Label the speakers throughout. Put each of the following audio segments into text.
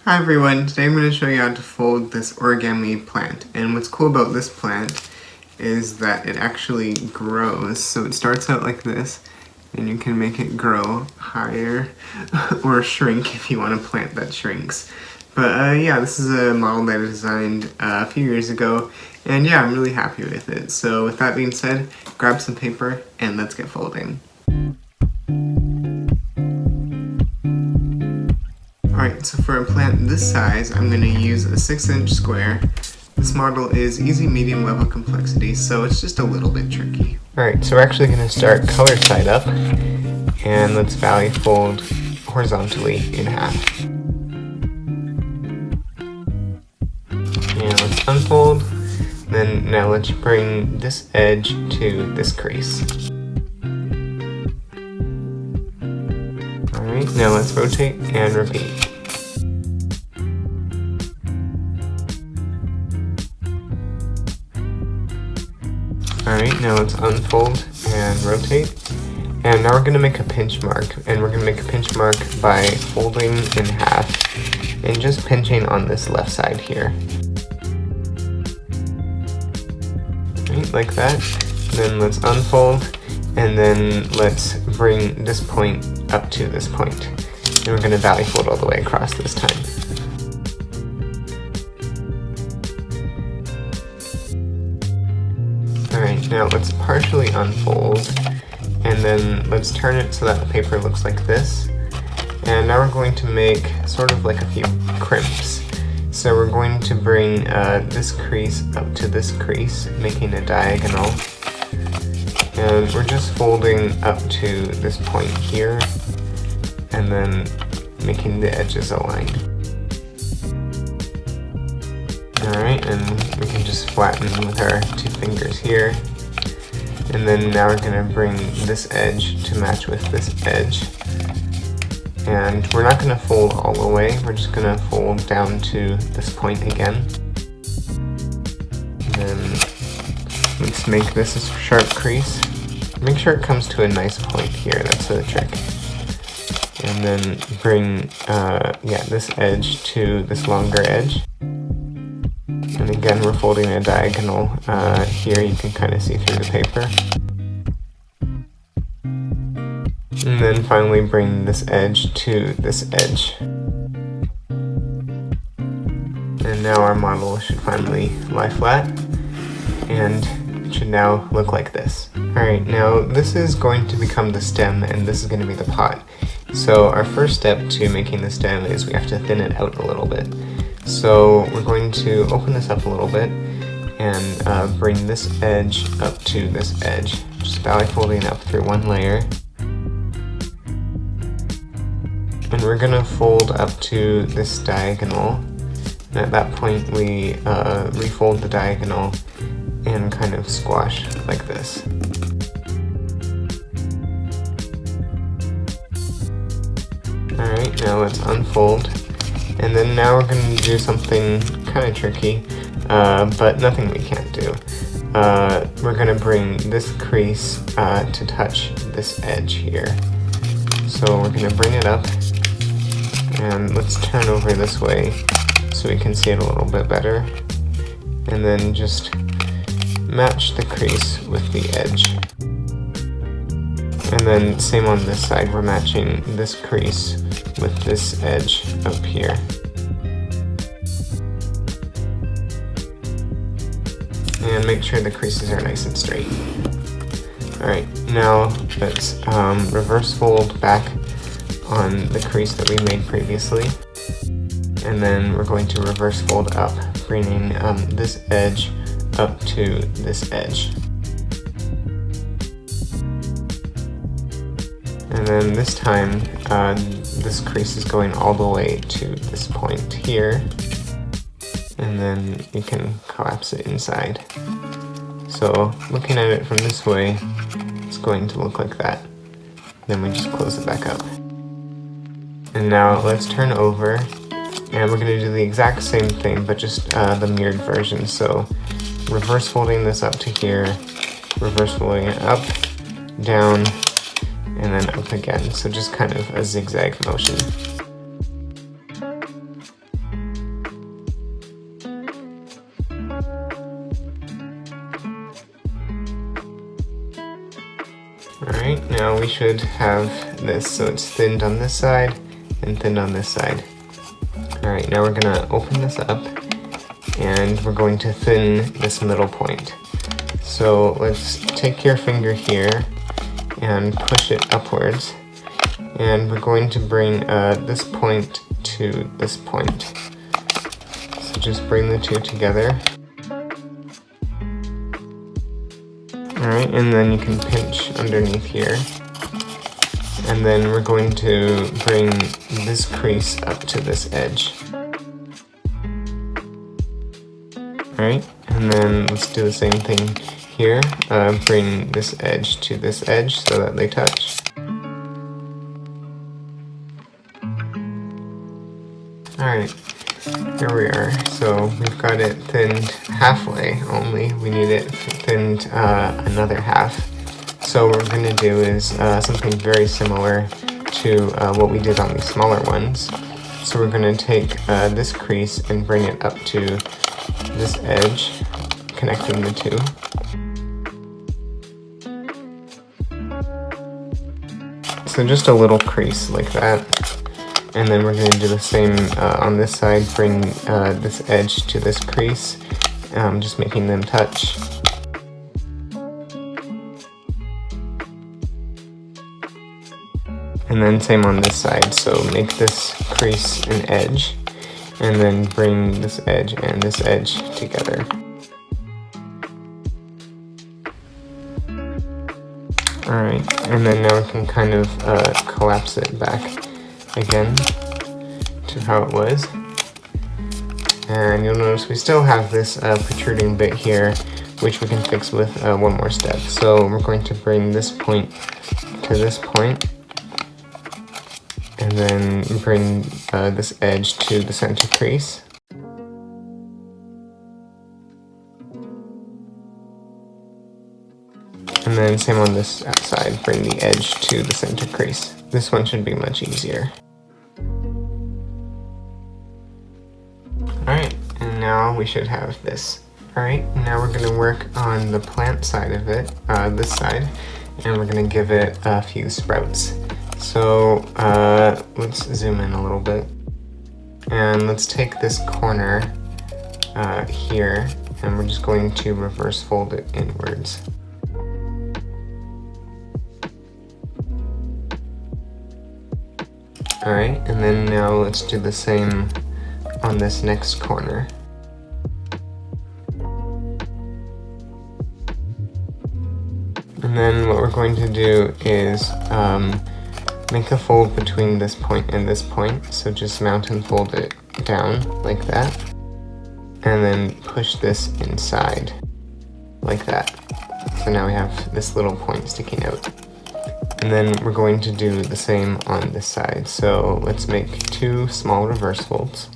Speaker 1: Hi everyone, today I'm going to show you how to fold this origami plant. And what's cool about this plant is that it actually grows. So it starts out like this, and you can make it grow higher or shrink if you want a plant that shrinks. But yeah, this is a model that I designed a few years ago, and yeah, I'm really happy with it. So with that being said, grab some paper and let's get folding. Alright, so for a plant this size, I'm going to use a 6-inch square. This model is easy medium level complexity, so it's just a little bit tricky. Alright, so we're actually going to start color side up, and let's valley fold horizontally in half. And let's unfold, then now let's bring this edge to this crease. Alright, now let's rotate and repeat. Alright, now let's unfold and rotate. And now we're going to make a pinch mark. And we're going to make a pinch mark by folding in half and just pinching on this left side here. Right, like that. And then let's unfold. And then let's bring this point up to this point. And we're going to valley fold all the way across this time. Alright, now let's partially unfold, and then let's turn it so that the paper looks like this. And now we're going to make sort of like a few crimps. So we're going to bring this crease up to this crease, making a diagonal. And we're just folding up to this point here, and then making the edges aligned. Alright, and we can just flatten with our 2 fingers here. And then now we're going to bring this edge to match with this edge. And we're not going to fold all the way, we're just going to fold down to this point again. And then let's make this a sharp crease. Make sure it comes to a nice point here, that's the trick. And then bring this edge to this longer edge. And again, we're folding a diagonal. Here you can kind of see through the paper. And then finally bring this edge to this edge. And now our model should finally lie flat. And it should now look like this. Alright, now this is going to become the stem, and this is going to be the pot. So our first step to making the stem is we have to thin it out a little bit. So we're going to open this up a little bit and bring this edge up to this edge, just valley folding up through one layer. And we're going to fold up to this diagonal, and at that point we refold the diagonal and kind of squash like this. Alright, now let's unfold. And then now we're going to do something kind of tricky, but nothing we can't do. We're going to bring this crease to touch this edge here. So we're going to bring it up, and let's turn over this way so we can see it a little bit better. And then just match the crease with the edge. And then same on this side, we're matching this crease with this edge up here. And make sure the creases are nice and straight. Alright, now let's reverse fold back on the crease that we made previously. And then we're going to reverse fold up, bringing this edge up to this edge. And then this time, this crease is going all the way to this point here. And then you can collapse it inside. So looking at it from this way, it's going to look like that. Then we just close it back up. And now let's turn over, and we're going to do the exact same thing, but just the mirrored version. So reverse folding this up to here, reverse folding it up, down, and then up again. So just kind of a zigzag motion. Alright, now we should have this, so it's thinned on this side and thinned on this side. Alright, now we're gonna open this up and we're going to thin this middle point. So let's take your finger here and push it upwards, and we're going to bring this point to this point. So just bring the two together. Alright, and then you can pinch underneath here. And then we're going to bring this crease up to this edge. Alright, and then let's do the same thing here. Bring this edge to this edge so that they touch. Alright, here we are. So we've got it thinned halfway only. We need it thinned another half. So what we're going to do is something very similar to what we did on these smaller ones. So we're going to take this crease and bring it up to this edge, connecting the two. So just a little crease like that. And then we're going to do the same on this side, bring this edge to this crease, just making them touch. And then same on this side, so make this crease an edge, and then bring this edge and this edge together. Alright, and then now we can kind of collapse it back again to how it was. And you'll notice we still have this protruding bit here, which we can fix with one more step. So we're going to bring this point to this point, and then bring this edge to the center crease. And then same on this side, bring the edge to the center crease. This one should be much easier. Alright, and now we should have this. Alright, now we're going to work on the plant side of it, this side, and we're going to give it a few sprouts. So let's zoom in a little bit, and let's take this corner here, and we're just going to reverse fold it inwards. Alright, and then now let's do the same on this next corner. And then what we're going to do is make a fold between this point and this point, so just mount and fold it down like that, and then push this inside like that. So now we have this little point sticking out. And then we're going to do the same on this side. So let's make two small reverse folds.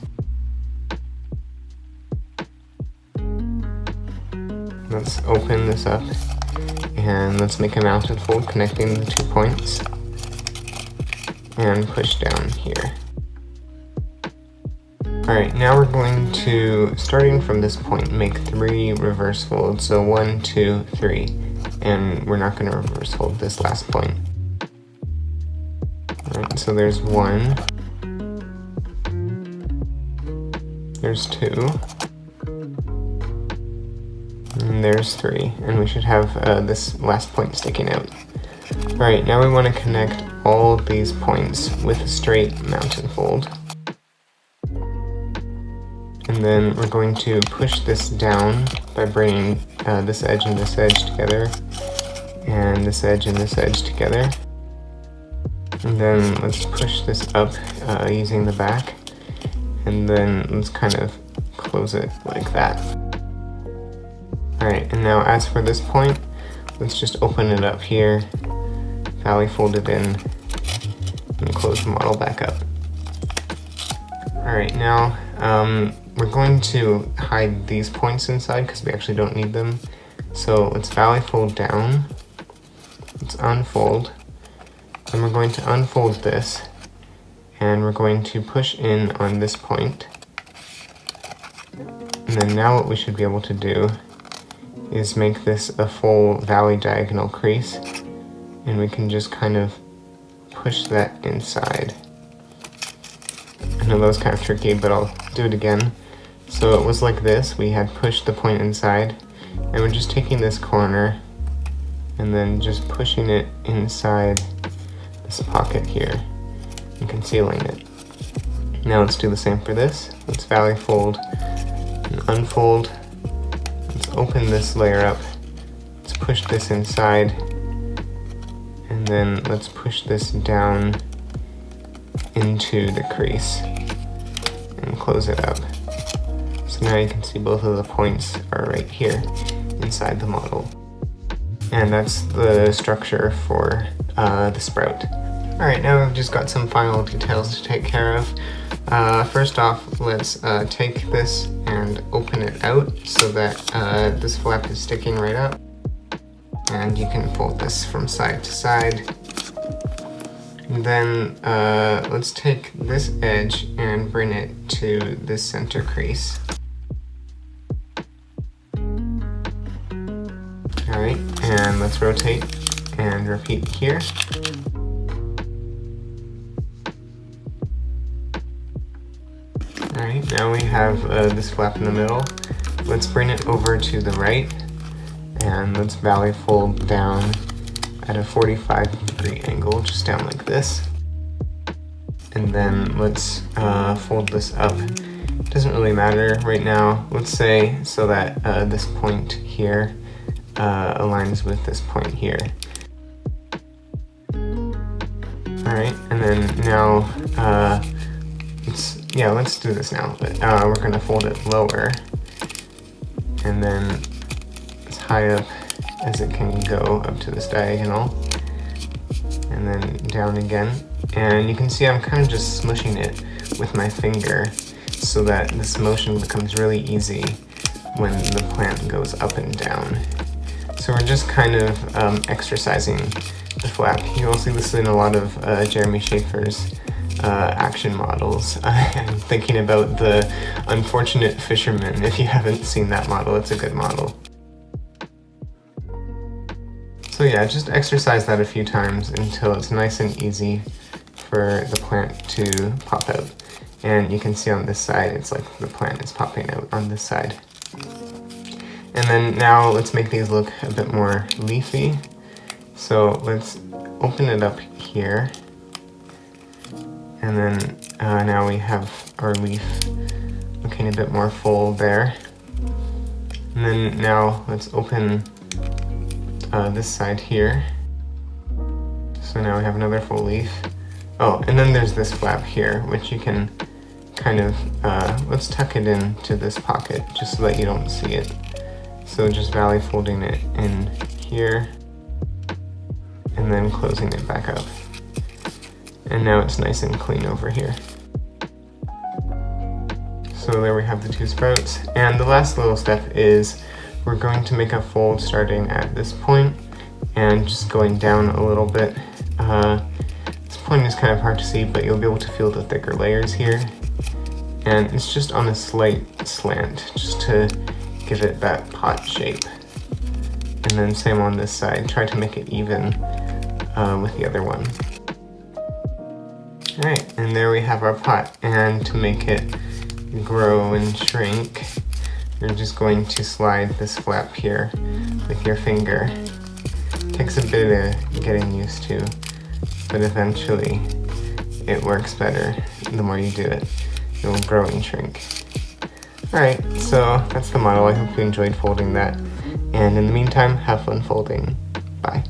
Speaker 1: Let's open this up, and let's make a mounted fold connecting the 2 points, and push down here. Alright, now we're going to, starting from this point, make 3 reverse folds. So 1, 2, 3, and we're not going to reverse fold this last point. Alright, so there's 1, there's 2, and there's 3, and we should have this last point sticking out. Alright, now we want to connect all of these points with a straight mounted fold. And then we're going to push this down by bringing this edge and this edge together, and this edge and this edge together. And then let's push this up using the back, and then let's kind of close it like that. Alright, and now as for this point, let's just open it up here, valley fold it in, and close the model back up. Alright, now we're going to hide these points inside because we actually don't need them. So let's valley fold down, let's unfold, and we're going to unfold this, and we're going to push in on this point. And then now what we should be able to do is make this a full valley diagonal crease, and we can just kind of push that inside. I know that was kind of tricky, but I'll do it again. So it was like this, we had pushed the point inside, and we're just taking this corner and then just pushing it inside this pocket here and concealing it. Now let's do the same for this. Let's valley fold and unfold. Let's open this layer up. Let's push this inside, and then let's push this down into the crease and close it up. So now you can see both of the points are right here inside the model. And that's the structure for the sprout. Alright, now we've just got some final details to take care of. First off, let's take this and open it out so that this flap is sticking right up. And you can fold this from side to side. And then let's take this edge and bring it to this center crease. Alright, and let's rotate and repeat here. Alright, now we have this flap in the middle. Let's bring it over to the right, and let's valley fold down at a 45-degree angle, just down like this. And then let's fold this up. It doesn't really matter right now. Let's say so that this point here aligns with this point here. Alright, and then now let's do this now. We're gonna fold it lower and then as high up as it can go up to this diagonal, and then down again. And you can see I'm kind of just smushing it with my finger so that this motion becomes really easy when the plant goes up and down. So we're just kind of exercising the flap. You'll see this in a lot of Jeremy Schaefer's action models. I'm thinking about the Unfortunate Fisherman. If you haven't seen that model, it's a good model. So yeah, just exercise that a few times until it's nice and easy for the plant to pop out. And you can see on this side, it's like the plant is popping out on this side. And then now let's make these look a bit more leafy. So let's open it up here. And then now we have our leaf looking a bit more full there. And then now let's open this side here. So now we have another full leaf. Oh, and then there's this flap here, which you can kind of, let's tuck it into this pocket just so that you don't see it. So just valley folding it in here and then closing it back up. And now it's nice and clean over here. So there we have the two sprouts. And the last little step is we're going to make a fold starting at this point and just going down a little bit. This point is kind of hard to see, but you'll be able to feel the thicker layers here. And it's just on a slight slant, just to give it that pot shape. And then same on this side, try to make it even with the other one. Alright, and there we have our pot. And to make it grow and shrink, you're just going to slide this flap here with your finger. It takes a bit of getting used to, but eventually it works better the more you do it. It will grow and shrink. Alright, so that's the model. I hope you enjoyed folding that. And in the meantime, have fun folding. Bye.